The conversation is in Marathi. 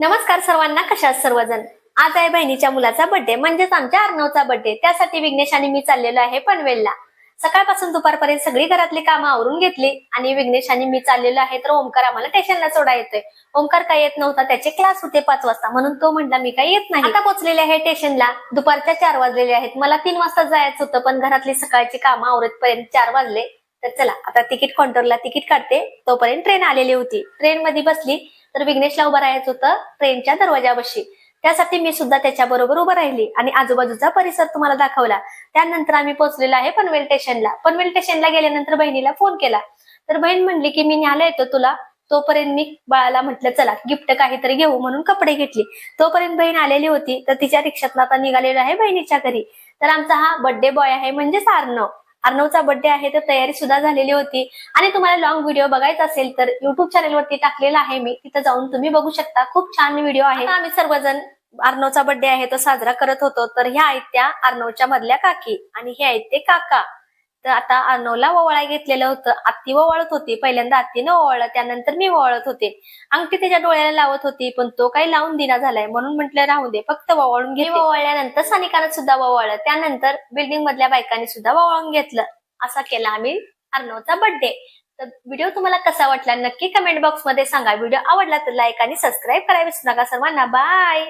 नमस्कार सर्वांना, कशा आहात सर्वजण। आज आहे बहिणीच्या मुलाचा बर्थडे, म्हणजेच आमच्या अर्णवचा बर्थडे। त्यासाठी विघ्नेश आणि मी चाललेलो आहे पनवेलला। सकाळपासून दुपारपर्यंत सगळी घरातली कामं आवरून घेतली आणि विघ्नेश आणि मी चाललेलो आहे, तर ओमकार आम्हाला स्टेशनला सोडा येतोय। ओमकार काही येत नव्हता, त्याचे क्लास होते 5 वाजता, म्हणून तो म्हटला मी काही येत नाही। आता पोहोचलेले आहे स्टेशनला, दुपारच्या 4 वाजलेले आहेत। मला 3 वाजता जायचं होतं, पण घरातली सकाळची कामं आवरतपर्यंत 4 वाजले। तर चला आता तिकीट काउंटरला तिकीट काढते, तोपर्यंत ट्रेन आलेली होती। ट्रेन मध्ये बसली तर विघ्नेशला उभं राहायचं होतं ट्रेनच्या दरवाजापाशी। त्यासाठी मी सुद्धा त्याच्या बरोबर उभं राहिली आणि आजूबाजूचा परिसर तुम्हाला दाखवला। त्यानंतर आम्ही पोहोचलेलो आहे पनवेल स्टेशनला। पनवेल स्टेशनला गेल्यानंतर बहिणीला फोन केला, तर बहीण म्हणली की मी न्यायला येतो तुला। तोपर्यंत मी बाळाला म्हटलं चला गिफ्ट काहीतरी घेऊ, म्हणून कपडे घेतली। तोपर्यंत बहीण आलेली होती, तर तिच्या रिक्षातनं आता निघालेलो आहे बहिणीच्या घरी। तर आमचा हा बर्थडे बॉय आहे, म्हणजेच अर्णव। अर्णवचा बर्थडे आहे, तर तयारी सुद्धा झालेली होती। आणि तुम्हाला लॉंग व्हिडिओ बघायचा असेल तर युट्यूब चॅनलवरती टाकलेला आहे मी, तिथं जाऊन तुम्ही बघू शकता। खूप छान व्हिडिओ आहे। आम्ही सर्वजण अर्णवचा बर्थडे आहे तो साजरा करत होतो। तर ह्या आहेत त्या अर्णवच्या मधल्या काकी आणि हे आहेत ते काका। तर आता अर्णवला ओवाळा घेतलेलं होतं। आत्ती ओवाळत होती, पहिल्यांदा आत्तीनं ओवाळलं, त्यानंतर मी ओवाळत होते। अंगठी त्याच्या डोळ्याला लावत होती, पण तो काही लावून दिना झालाय, म्हणून म्हटलं राहू दे, फक्त ओवाळून घे। ओवाळल्यानंतर सानिकानं सुद्धा ओवाळलं, त्यानंतर बिल्डिंग मधल्या बायकांनी सुद्धा ओवाळून घेतलं। असा केला आम्ही अर्णवचा बर्थडे। तर व्हिडिओ तुम्हाला कसा वाटला नक्की कमेंट बॉक्स मध्ये सांगा। व्हिडिओ आवडला तर लाईक आणि सबस्क्राईब करायला विसरू नका। सर्वांना बाय।